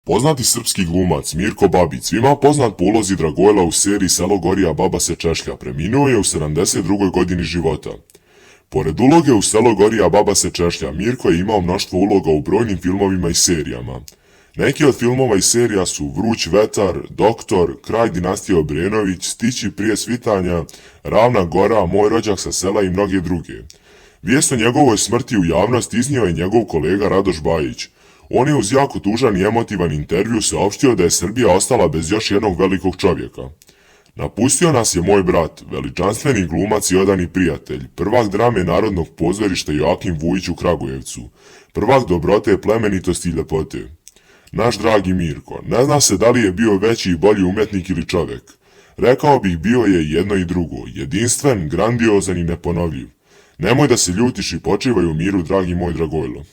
Poznati srpski glumac Mirko Babić, svima poznat po ulozi Dragojla u seriji Selo gori, a baba se češlja, preminuo je u 72. godini života. Pored uloge u Selo gori, a baba se češlja, Mirko je imao mnoštvo uloga u brojnim filmovima i serijama. Neki od filmova i serija su Vruć vetar, Doktor, Kraj dinastije Obrenović, Stići prije svitanja, Ravna gora, Moj rođak sa sela i mnoge druge. Vijest o njegovoj smrti u javnost iznio je njegov kolega Radoš Bajić. On je uz jako tužan i emotivan intervju saopštio da je Srbija ostala bez još jednog velikog čovjeka. Napustio nas je moj brat, veličanstveni glumac i odani prijatelj, prvak drame Narodnog pozorišta Joakim Vujić u Kragujevcu, prvak dobrote, plemenitosti i ljepote. Naš dragi Mirko, ne zna se da li je bio veći i bolji umjetnik ili čovjek. Rekao bih bio je jedno i drugo, jedinstven, grandiozan i neponovljiv. Nemoj da se ljutiš i počivaj u miru, dragi moj Dragojlo.